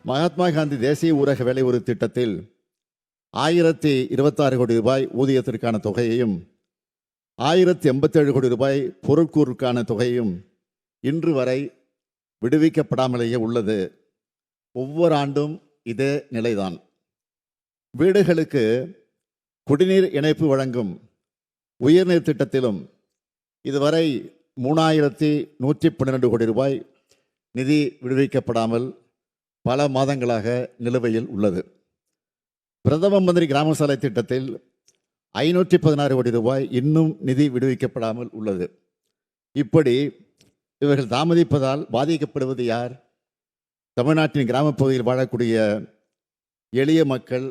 மகாத்மா காந்தி தேசிய ஊரக வேலை உறுதி திட்டத்தில் 1026 கோடி ரூபாய் ஊதியத்திற்கான தொகையையும் 1087 கோடி ரூபாய் பொருட்கூறுக்கான தொகையும் இன்று வரை விடுவிக்கப்படாமலேயே உள்ளது. ஒவ்வொரு ஆண்டும் இதே நிலைதான். வீடுகளுக்கு குடிநீர் இணைப்பு வழங்கும் உயர்நீர் திட்டத்திலும் இதுவரை 3112 கோடி ரூபாய் நிதி விடுவிக்கப்படாமல் பல மாதங்களாக நிலுவையில் உள்ளது. பிரதம மந்திரி கிராம சாலை திட்டத்தில் 516 கோடி ரூபாய் இன்னும் நிதி விடுவிக்கப்படாமல் உள்ளது. இப்படி இவர்கள் தாமதிப்பதால் பாதிக்கப்படுவது யார்? தமிழ்நாட்டின் கிராமப்பகுதியில் வாழக்கூடிய எளிய மக்கள்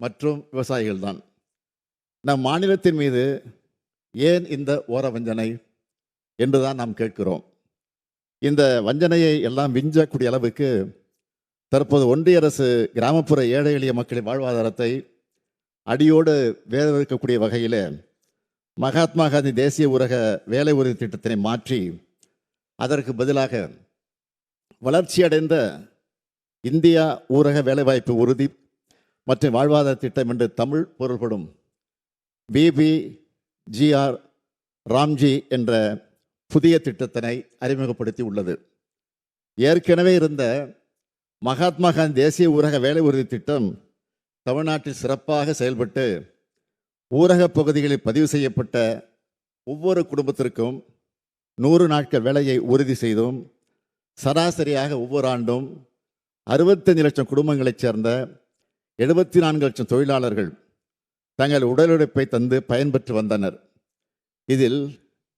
மற்றும் விவசாயிகள் தான். நம் மாநிலத்தின் மீது ஏன் இந்த ஓர வஞ்சனை என்றுதான் நாம் கேட்கிறோம். இந்த வஞ்சனையை எல்லாம் விஞ்சக்கூடிய அளவுக்கு தற்போது ஒன்றிய அரசு கிராமப்புற ஏழை எளிய மக்களின் வாழ்வாதாரத்தை அடியோடு வேதவிக்கக்கூடிய வகையில் மகாத்மா காந்தி தேசிய ஊரக வேலை உறுதி திட்டத்தினை மாற்றி அதற்கு பதிலாக வளர்ச்சியடைந்த இந்தியா ஊரக வேலைவாய்ப்பு உறுதி மற்றும் வாழ்வாதார திட்டம் என்று தமிழ் பொருள்படும் BBGR ராம்ஜி என்ற புதிய திட்டத்தினை அறிமுகப்படுத்தி உள்ளது. ஏற்கனவே இருந்த மகாத்மா காந்தி தேசிய ஊரக வேலை உறுதி திட்டம் தமிழ்நாட்டில் சிறப்பாக செயல்பட்டு ஊரக பகுதிகளில் பதிவு செய்யப்பட்ட ஒவ்வொரு குடும்பத்திற்கும் 100 நாட்கள் வேலையை உறுதி செய்தும் சராசரியாக ஒவ்வொரு ஆண்டும் 65 லட்சம் குடும்பங்களைச் சேர்ந்த 74 லட்சம் தொழிலாளர்கள் தங்கள் உடல் உழைப்பை தந்து பயன்பெற்று வந்தனர். இதில்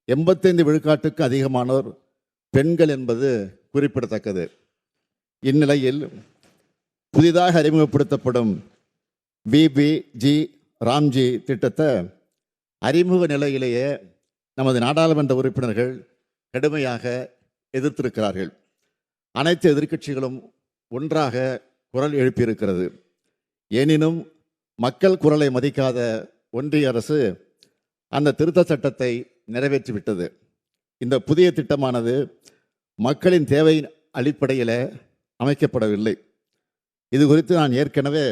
85 விழுக்காட்டுக்கு அதிகமானோர் பெண்கள் என்பது குறிப்பிடத்தக்கது. இந்நிலையில் புதிதாக அறிமுகப்படுத்தப்படும் BBG ராம்ஜி திட்டத்தை அறிமுக நிலையிலேயே நமது நாடாளுமன்ற உறுப்பினர்கள் கடுமையாக எதிர்த்திருக்கிறார்கள். அனைத்து எதிர்க்கட்சிகளும் ஒன்றாக குரல் எழுப்பியிருக்கிறது. எனினும் மக்கள் குரலை மதிக்காத ஒன்றிய அரசு அந்த திருத்த சட்டத்தை நிறைவேற்றிவிட்டது. இந்த புதிய திட்டமானது மக்களின் தேவையின் அடிப்படையில் அமைக்கப்படவில்லை. இது குறித்து நான் ஏற்கனவே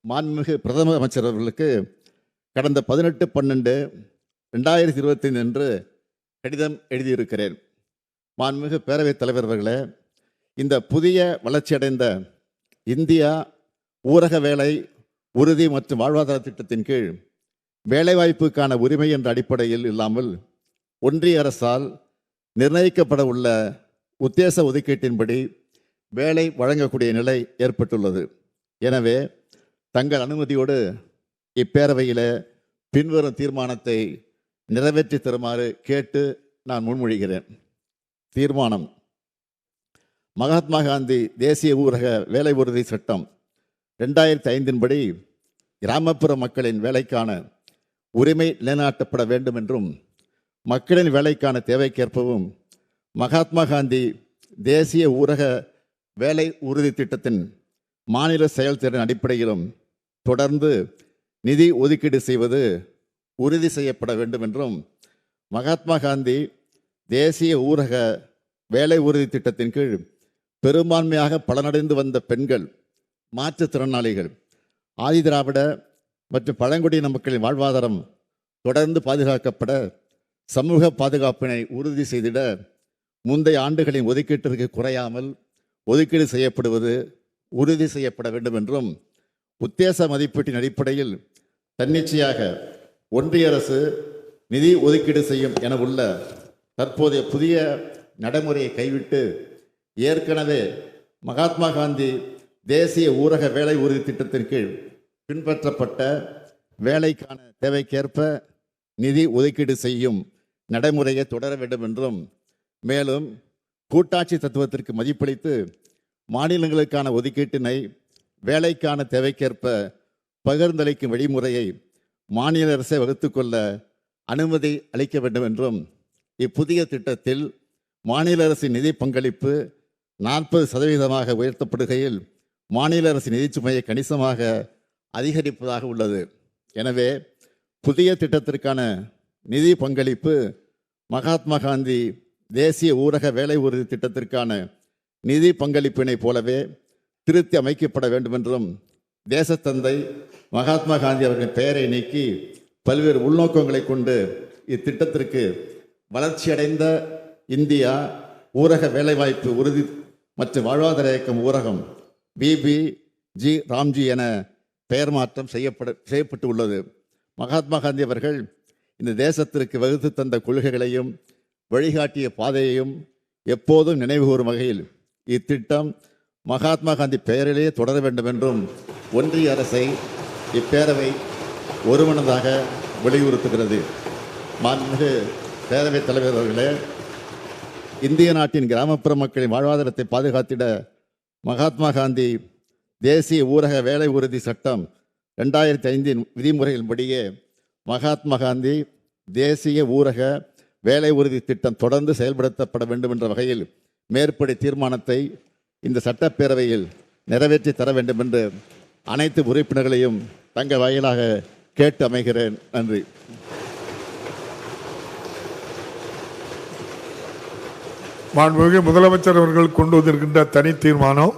மாண்புமிகு பிரதம அமைச்சர் அவர்களுக்கு கடந்த 18/12/2025 அன்று கடிதம் எழுதியிருக்கிறேன். மாண்புமிகு பேரவைத் தலைவர் அவர்களே, இந்த புதிய வளர்ச்சியடைந்த இந்தியா ஊரக வேலை உறுதி மற்றும் வாழ்வாதார திட்டத்தின் கீழ் வேலைவாய்ப்புக்கான உரிமை என்ற அடிப்படையில் இல்லாமல் ஒன்றிய அரசால் நிர்ணயிக்கப்பட உள்ள உத்தேச ஒதுக்கீட்டின்படி வேலை வழங்கக்கூடிய நிலை ஏற்பட்டுள்ளது. எனவே தங்கள் அனுமதியோடு இப்பேரவையில் பின்வரும் தீர்மானத்தை நிறைவேற்றி தருமாறு கேட்டு நான் முன்மொழிகிறேன். தீர்மானம்: மகாத்மா காந்தி தேசிய ஊரக வேலை உறுதி சட்டம் 2005 படி கிராமப்புற மக்களின் வேலைக்கான உரிமை நிலைநாட்டப்பட வேண்டும் என்றும் மக்களின் வேலைக்கான தேவைக்கேற்பவும் மகாத்மா காந்தி தேசிய ஊரக வேலை உறுதி திட்டத்தின் மாநில செயல்திறன் அடிப்படையிலும் தொடர்ந்து நிதி ஒதுக்கீடு செய்வது உறுதி செய்யப்பட வேண்டும் என்றும் மகாத்மா காந்தி தேசிய ஊரக வேலை உறுதி திட்டத்தின் கீழ் பெரும்பான்மையாக பலனடைந்து வந்த பெண்கள், மாற்றுத்திறனாளிகள், ஆதிதிராவிட மற்றும் பழங்குடியின மக்களின் வாழ்வாதாரம் தொடர்ந்து பாதுகாக்கப்பட சமூக பாதுகாப்பினை உறுதி செய்திட முந்தைய ஆண்டுகளின் ஒதுக்கீட்டிற்கு குறையாமல் ஒதுக்கீடு செய்யப்படுவது உறுதி செய்யப்பட வேண்டும் என்றும் உத்தேச மதிப்பீட்டின் அடிப்படையில் தன்னிச்சையாக ஒன்றிய அரசு நிதி ஒதுக்கீடு செய்யும் என உள்ள தற்போதைய புதிய நடைமுறையை கைவிட்டு ஏற்கனவே மகாத்மா காந்தி தேசிய ஊரக வேலை உறுதி திட்டத்தின் கீழ் பின்பற்றப்பட்ட வேலைக்கான தேவைக்கேற்ப நிதி ஒதுக்கீடு செய்யும் நடைமுறையை தொடர வேண்டும் என்றும், மேலும் கூட்டாட்சி தத்துவத்திற்கு மதிப்பளித்து மாநிலங்களுக்கான ஒதுக்கீட்டினை வேலைக்கான தேவைக்கேற்ப பகிர்ந்தளிக்கும் வழிமுறையை மாநில அரசை வகுத்துக்கொள்ள அனுமதி அளிக்க வேண்டும் என்றும், இப்புதிய திட்டத்தில் மாநில அரசின் நிதி பங்களிப்பு 40% உயர்த்தப்படுகையில் மாநில அரசின் நிதிச்சுமையை கணிசமாக அதிகரிப்பதாக உள்ளது. எனவே புதிய திட்டத்திற்கான நிதி பங்களிப்பு மகாத்மா காந்தி தேசிய ஊரக வேலை உறுதி திட்டத்திற்கான நிதி பங்களிப்பினை போலவே திருத்தி அமைக்கப்பட வேண்டும் என்றும் தேசத்தந்தை மகாத்மா காந்தி அவர்களின் பெயரை நீக்கி பல்வேறு உள்நோக்கங்களை கொண்டு இத்திட்டத்திற்கு வளர்ச்சியடைந்த இந்தியா ஊரக வேலைவாய்ப்பு உறுதி மற்றும் வாழ்வாதார இயக்கம் ஊரகம் பிபிஜி ராம்ஜி என பெயர் மாற்றம் செய்யப்பட்டு உள்ளது. மகாத்மா காந்தி அவர்கள் இந்த தேசத்திற்கு வகுத்து தந்த கொள்கைகளையும் வழிகாட்டிய பாதையையும் எப்போதும் நினைவுகூரும் வகையில் இத்திட்டம் மகாத்மா காந்தி பெயரிலேயே தொடர வேண்டும் என்றும் ஒன்றிய அரசை இப்பேரவை ஒருமனதாக வலியுறுத்துகிறது. மாண்புமிகு பேரவைத் தலைவர் அவர்களே, இந்திய நாட்டின் கிராமப்புற மக்களின் வாழ்வாதாரத்தை பாதுகாத்திட மகாத்மா காந்தி தேசிய ஊரக வேலை உறுதி சட்டம் 2005 விதிமுறைகளின்படியே மகாத்மா காந்தி தேசிய ஊரக வேலை உறுதி திட்டம் தொடர்ந்து செயல்படுத்தப்பட வேண்டும் என்ற வகையில் மேற்படி தீர்மானத்தை இந்த சட்டப்பேரவையில் நிறைவேற்றி தர வேண்டும் என்று அனைத்து உறுப்பினர்களையும் தங்கள் வாயிலாக கேட்டு அமைகிறேன். நன்றி. மாண்புமிகு முதலமைச்சர் அவர்கள் கொண்டு வந்திருக்கின்ற தனி தீர்மானம்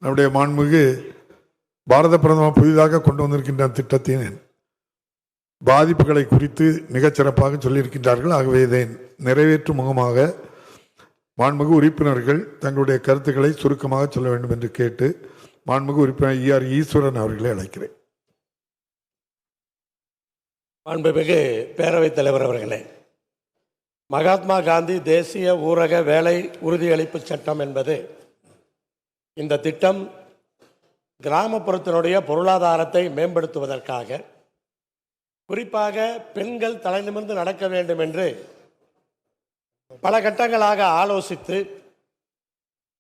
நம்முடைய மாண்புமிகு பாரத பிரதமர் புதிதாக கொண்டு வந்திருக்கின்ற திட்டத்தின் பாதிப்புகளை குறித்து மிகச்சிறப்பாக சொல்லியிருக்கின்றார்கள். ஆகவே இதை நிறைவேற்றும் முகமாக மாண்புமிகு உறுப்பினர்கள் தங்களுடைய கருத்துக்களை சுருக்கமாக சொல்ல வேண்டும் என்று கேட்டு மாண்புமிகு உறுப்பினர் ER ஈஸ்வரன் அவர்களை அழைக்கிறேன். மாண்புமிகு பேரவைத் தலைவர் அவர்களே, மகாத்மா காந்தி தேசிய ஊரக வேலை உறுதியளிப்பு சட்டம் என்பது இந்த திட்டம் கிராமப்புறத்தினுடைய பொருளாதாரத்தை மேம்படுத்துவதற்காக, குறிப்பாக பெண்கள் தலைநிமிர்ந்து நடக்க வேண்டும் என்று பல கட்டங்களாக ஆலோசித்து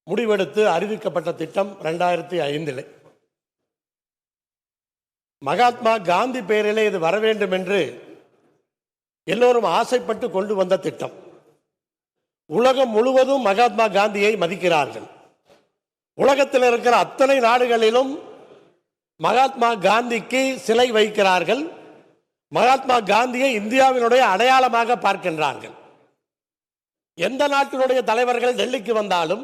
முடிவெடுத்து அறிவிக்கப்பட்ட திட்டம் 2005. மகாத்மா காந்தி பெயரிலே இது வர வேண்டும் என்று எல்லோரும் ஆசைப்பட்டு கொண்டு வந்த திட்டம். உலகம் முழுவதும் மகாத்மா காந்தியை மதிக்கிறார்கள். உலகத்தில் இருக்கிற அத்தனை நாடுகளிலும் மகாத்மா காந்திக்கு சிலை வைக்கிறார்கள். மகாத்மா காந்தியை இந்தியாவினுடைய அடையாளமாக பார்க்கின்றார்கள். எந்த நாட்டினுடைய தலைவர்கள் டெல்லிக்கு வந்தாலும்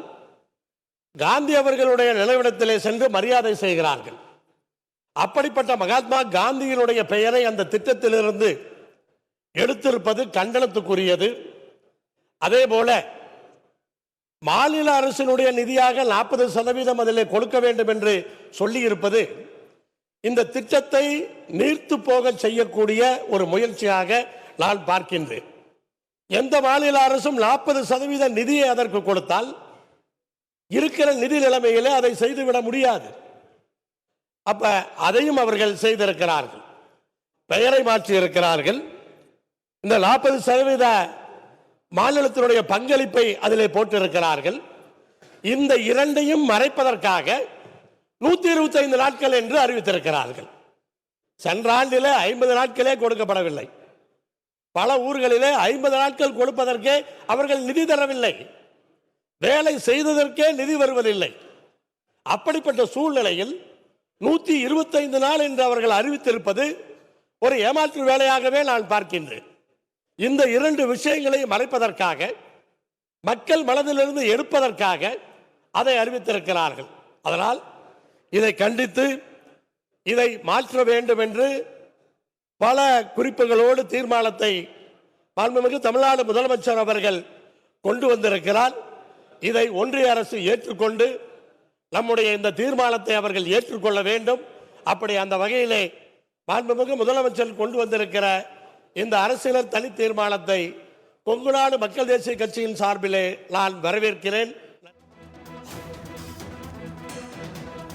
காந்தி அவர்களுடைய நினைவிடத்திலே சென்று மரியாதை செய்கிறார்கள். அப்படிப்பட்ட மகாத்மா காந்தியினுடைய பெயரை அந்த திட்டத்திலிருந்து எடுத்திருப்பது கண்டனத்துக்குரியது. அதே போல மாநில அரசினுடைய நிதியாக 40% அதிலே கொடுக்க வேண்டும் என்று சொல்லியிருப்பது இந்த திட்டத்தை நீர்த்து போக செய்யக்கூடிய ஒரு முயற்சியாக நான் பார்க்கின்றேன். எந்த மாநில அரசும் 40% நிதியை அதற்கு கொடுத்தால் இருக்கிற நிதி நிலைமையிலே அதை செய்துவிட முடியாது. அப்ப அதையும் அவர்கள் செய்திருக்கிறார்கள். பெயரை மாற்றி இருக்கிறார்கள். இந்த 40% மாநிலத்தினுடைய பங்களிப்பை அதிலே போட்டிருக்கிறார்கள். இந்த இரண்டையும் மறைப்பதற்காக 125 நாட்கள் என்று அறிவித்திருக்கிறார்கள். சென்ற ஆண்டிலே 50 நாட்களே கொடுக்கப்படவில்லை. பல ஊர்களிலே 50 நாட்கள் கொடுப்பதற்கே அவர்கள் நிதி தரவில்லை. வேலை செய்ததற்கே நிதி வருவதில்லை. அப்படிப்பட்ட சூழ்நிலையில் 125 நாள் என்று அவர்கள் அறிவித்திருப்பது ஒரு ஏமாற்று வேலையாகவே நான் பார்க்கின்றேன். இந்த இரண்டு விஷயங்களை மறைப்பதற்காக, மக்கள் மனதிலிருந்து எடுப்பதற்காக அதை அறிவித்திருக்கிறார்கள். அதனால் இதை கண்டித்து இதை மாற்ற வேண்டும் என்று பல குறிப்புகளோடு தீர்மானத்தை மாண்புமிகு தமிழ்நாடு முதலமைச்சர் அவர்கள் கொண்டு வந்திருக்கிறார். இதை ஒன்றிய அரசு ஏற்றுக்கொண்டு நம்முடைய இந்த தீர்மானத்தை அவர்கள் ஏற்றுக்கொள்ள வேண்டும். அப்படி அந்த வகையிலே மாண்புமிகு முதலமைச்சர் கொண்டு வந்திருக்கிற இந்த அரசியல் தனி தீர்மானத்தை கொங்குநாடு மக்கள் தேசிய கட்சியின் சார்பிலே நான் வரவேற்கிறேன்.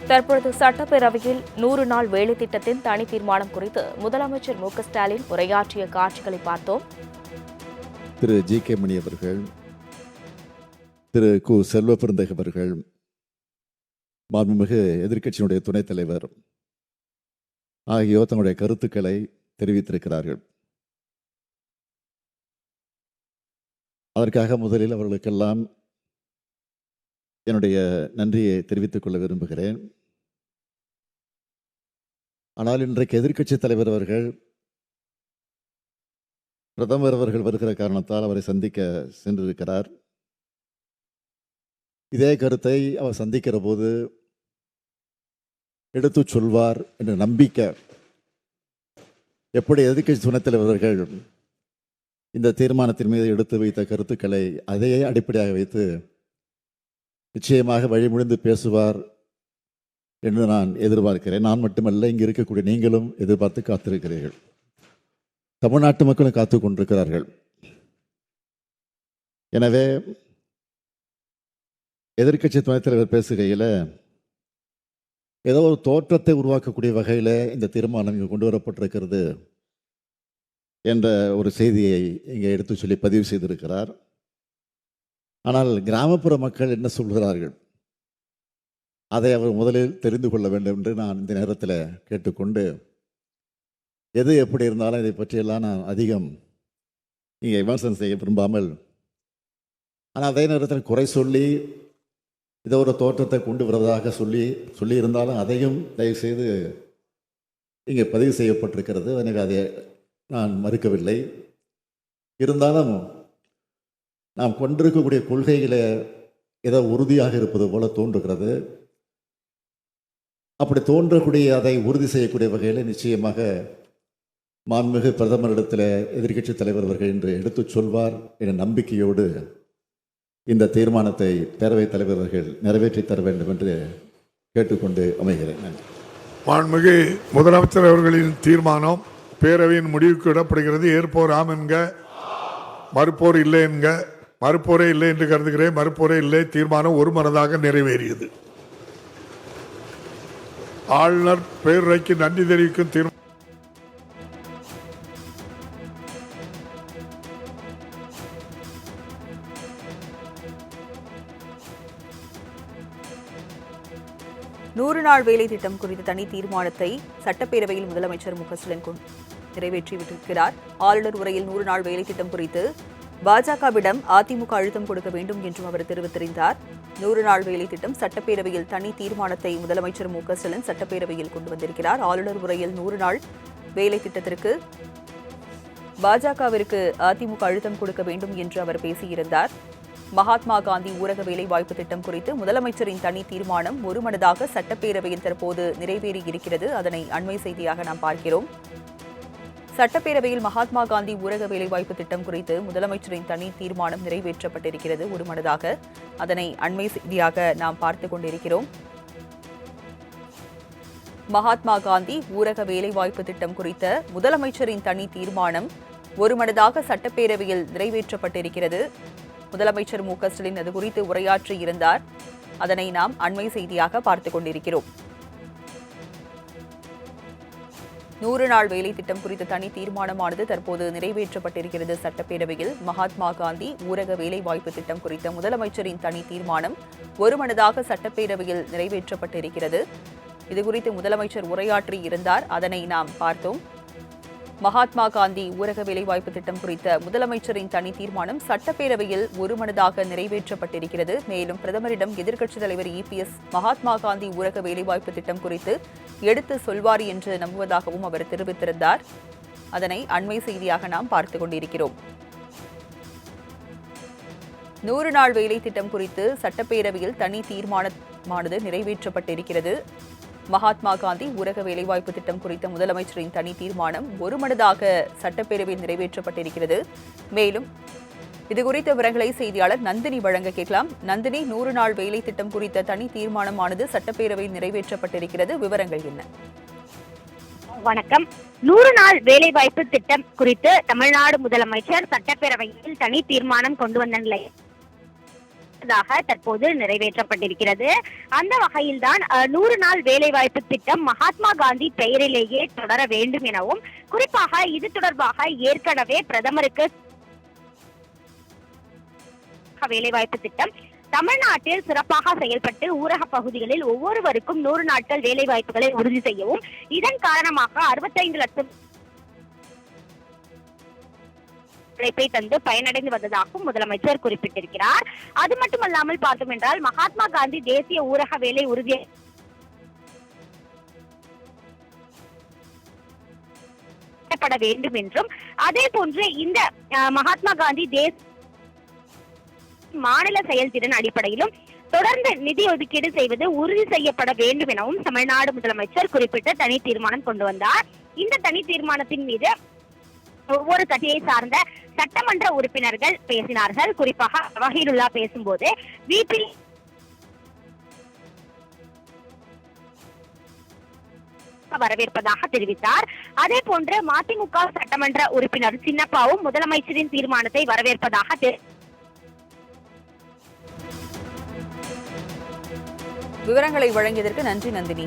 தற்பொழுது சட்டப்பேரவையில் 100 நாள் வேலை திட்டத்தின் தனி தீர்மானம் குறித்து முதலமைச்சர் மு க ஸ்டாலின் உரையாற்றிய காட்சிகளை பார்த்தோம். திரு ஜி.கே. மணி அவர்கள், திரு கு. செல்வபெருந்தகை அவர்கள், மாண்புமிகு எதிர்க்கட்சியினுடைய துணைத் தலைவர் ஆகியோர் தங்களுடைய கருத்துக்களை தெரிவித்திருக்கிறார்கள். அதற்காக முதலில் அவர்களுக்கெல்லாம் என்னுடைய நன்றியை தெரிவித்துக் கொள்ள விரும்புகிறேன். ஆனால் இன்றைக்கு எதிர்க்கட்சி தலைவர் அவர்கள் பிரதமர் அவர்கள் வருகிற காரணத்தால் அவரை சந்திக்க சென்றிருக்கிறார். இதே கருத்தை அவர் சந்திக்கிற போது எடுத்து சொல்வார் என்ற நம்பிக்கை. எப்படி எதிர்க்கட்சி துணைத் தலைவர்கள் இந்த தீர்மானத்தின் மீது எடுத்து வைத்த கருத்துக்களை அதையே அடிப்படையாக வைத்து நிச்சயமாக வழிமுடிந்து பேசுவார் என்று நான் எதிர்பார்க்கிறேன். நான் மட்டுமல்ல, இங்கு இருக்கக்கூடிய நீங்களும் எதிர்பார்த்து காத்திருக்கிறீர்கள். தமிழ்நாட்டு மக்களும் காத்து கொண்டிருக்கிறார்கள். எனவே எதிர்க்கட்சி துணைத் தலைவர் பேசுகையில் ஏதோ ஒரு தோற்றத்தை உருவாக்கக்கூடிய வகையில் இந்த தீர்மானம் இங்கே கொண்டு வரப்பட்டிருக்கிறது என்ற ஒரு செய்தியை இங்கே எடுத்து சொல்லி பதிவு செய்திருக்கிறார். ஆனால் கிராமப்புற மக்கள் என்ன சொல்கிறார்கள், அதை அவர் முதலில் தெரிந்து கொள்ள வேண்டும் என்று நான் இந்த நேரத்தில் கேட்டுக்கொண்டு, எது எப்படி இருந்தாலும் இதை பற்றியெல்லாம் நான் அதிகம் இங்கே விமர்சனம் செய்ய விரும்பாமல், ஆனால் அதே நேரத்தில் குறை சொல்லி இதை ஒரு தோற்றத்தை கொண்டு வருவதாக சொல்லியிருந்தாலும் அதையும் தயவுசெய்து இங்கே பதிவு செய்யப்பட்டிருக்கிறது. எனக்கு அதை நான் மறுக்கவில்லை. இருந்தாலும் நாம் கொண்டிருக்கக்கூடிய கொள்கையில் ஏதோ உறுதியாக இருப்பது போல தோன்றுகிறது. அப்படி தோன்றக்கூடிய அதை உறுதி செய்யக்கூடிய வகையில் நிச்சயமாக மாண்புமிகு பிரதமரிடத்தில் எதிர்க்கட்சி தலைவர் அவர்கள் என்று எடுத்து சொல்வார் என்ற நம்பிக்கையோடு இந்த தீர்மானத்தை பேரவைத் தலைவர் அவர்கள் நிறைவேற்றி தர வேண்டும் என்று கேட்டுக்கொண்டு அமைகிறேன். நன்றி. மாண்புமிகு முதலமைச்சர் அவர்களின் தீர்மானம் பேரவையின் முடிவுக்கு விடப்படுகிறது. ஏற்போர் ஆம் என்க, மறுப்போர் இல்லை என்க. மறுப்போரே இல்லை என்று கருதுகிறேன். மறுப்போரே இல்லை. தீர்மானம் ஒருமனதாக நிறைவேறியது. ஆளுநர் பேரவைக்கு நன்றி தெரிவிக்கும் தீர்மானம். நூறு நாள் வேலை திட்டம் குறித்த தனி தீர்மானத்தை சட்டப்பேரவையில் முதலமைச்சர் ஸ்டாலின் நிறைவேற்றிவிட்டிருக்கிறார். ஆளுநர் உரையில் 100 நாள் வேலை திட்டம் குறித்து பாஜகவிடம் அதிமுக அழுத்தம் கொடுக்க வேண்டும் என்றும் அவர் தெரிவித்திருந்தார். 100 நாள் வேலை திட்டம் சட்டப்பேரவையில் தனி தீர்மானத்தை முதலமைச்சர் ஸ்டாலின் சட்டப்பேரவையில் கொண்டு வந்திருக்கிறார். ஆளுநர் உரையில் 100 நாள் வேலை திட்டத்திற்கு பாஜகவிற்கு அதிமுக அழுத்தம் கொடுக்க வேண்டும் என்று அவர் பேசியிருந்தார். மகாத்மா காந்தி ஊரக வேலைவாய்ப்பு திட்டம் குறித்து முதலமைச்சரின் தனி தீர்மானம் ஒருமனதாக சட்டப்பேரவையில் தற்போது நிறைவேறியிருக்கிறது. அதனை அண்மை செய்தியாக நாம் பார்க்கிறோம். சட்டப்பேரவையில் மகாத்மா காந்தி ஊரக வேலைவாய்ப்பு திட்டம் குறித்து முதலமைச்சரின் தனி தீர்மானம் நிறைவேற்றப்பட்டிருக்கிறது ஒருமனதாக. அதனை அண்மை செய்தியாக நாம் பார்த்துக் கொண்டிருக்கிறோம். மகாத்மா காந்தி ஊரக வேலைவாய்ப்பு திட்டம் குறித்த முதலமைச்சரின் தனி தீர்மானம் ஒருமனதாக சட்டப்பேரவையில் நிறைவேற்றப்பட்டிருக்கிறது. முதலமைச்சர் ஸ்டாலின் அது குறித்து உரையாற்றி இருந்தார். அதனை நாம் அண்மை செய்தியாக பார்த்துக் கொண்டிருக்கிறோம். 100 நாள் வேலை திட்டம் குறித்த தனி தீர்மானமானது தற்போது நிறைவேற்றப்பட்டிருக்கிறது சட்டப்பேரவையில். மகாத்மா காந்தி ஊரக வேலைவாய்ப்பு திட்டம் குறித்த முதலமைச்சரின் தனி தீர்மானம் ஒருமனதாக சட்டப்பேரவையில் நிறைவேற்றப்பட்டிருக்கிறது. இதுகுறித்து முதலமைச்சர் உரையாற்றி இருந்தார். அதனை நாம் பார்த்தோம். மகாத்மா காந்தி ஊரக வேலைவாய்ப்பு திட்டம் குறித்த முதலமைச்சரின் தனி தீர்மானம் சட்டப்பேரவையில் ஒருமனதாக நிறைவேற்றப்பட்டிருக்கிறது. மேலும் பிரதமரிடம் எதிர்க்கட்சித் தலைவர் EPS மகாத்மா காந்தி ஊரக வேலைவாய்ப்பு திட்டம் குறித்து எடுத்து சொல்வார் என்று நம்புவதாகவும் அவர் தெரிவித்திருந்தார். அதனை அண்மை செய்தியாக நாம் பார்த்துக் கொண்டிருக்கிறோம். 100 நாள் வேலை திட்டம் குறித்து சட்டப்பேரவையில் தனி தீர்மானமானது நிறைவேற்றப்பட்டிருக்கிறது. மகாத்மா காந்தி ஊரக வேலைவாய்ப்பு திட்டம் குறித்த முதலமைச்சரின் தனி தீர்மானம் ஒருமனதாக சட்டப்பேரவையில் நிறைவேற்றப்பட்டிருக்கிறது. மேலும் இதுகுறித்த விவரங்களை செய்தியாளர் நந்தினி வழங்க கேட்கலாம். நந்தினி, 100 நாள் வேலை திட்டம் குறித்த தனி தீர்மானமானது சட்டப்பேரவையில் நிறைவேற்றப்பட்டிருக்கிறது. விவரங்கள் என்ன? வணக்கம். 100 நாள் வேலைவாய்ப்பு திட்டம் குறித்து தமிழ்நாடு முதலமைச்சர் சட்டப்பேரவையில் தனி தீர்மானம் கொண்டு வந்த நிலையில் தற்போது நிறைவேற்றப்பட்டிருக்கிறது. அந்த வகையில்தான் 100 நாள் வேலைவாய்ப்பு திட்டம் மகாத்மா காந்தி பெயரிலேயே தொடர வேண்டும் எனவும், குறிப்பாக இது தொடர்பாக ஏற்கனவே பிரதமருக்கு வேலைவாய்ப்பு திட்டம் தமிழ்நாட்டில் சிறப்பாக செயல்பட்டு ஊரக பகுதிகளில் ஒவ்வொருவருக்கும் 100 நாட்கள் வேலைவாய்ப்புகளை உறுதி செய்யவும், இதன் காரணமாக 65 லட்சம் உழைப்பை தந்து பயனடைந்து வந்ததாகவும் முதலமைச்சர் குறிப்பிட்டிருக்கிறார். அது மட்டுமல்லாமல் பார்த்தோம் என்றால் மகாத்மா காந்தி தேசிய ஊரக வேலை உறுதி வேண்டும் என்றும், அதே போன்று இந்த மகாத்மா காந்தி தேசிய மாநில செயல்திறன் அடிப்படையிலும் தொடர்ந்து நிதி ஒதுக்கீடு செய்வது உறுதி செய்யப்பட வேண்டும் எனவும் தமிழ்நாடு முதலமைச்சர் குறிப்பிட்ட தனி தீர்மானம் கொண்டு வந்தார். இந்த தனி தீர்மானத்தின் மீது ஒவ்வொரு கட்சியை சார்ந்த சட்டமன்ற உறுப்பினர்கள் பேசினார்கள். குறிப்பாக வஹீருல்லா பேசும்போது விபி வரவேற்பதாக தெரிவித்தார். அதே போன்று மதிமுக சட்டமன்ற உறுப்பினர் சின்னப்பாவும் முதலமைச்சரின் தீர்மானத்தை வரவேற்பதாக விவரங்களை வழங்கியதற்கு நன்றி நந்தினி.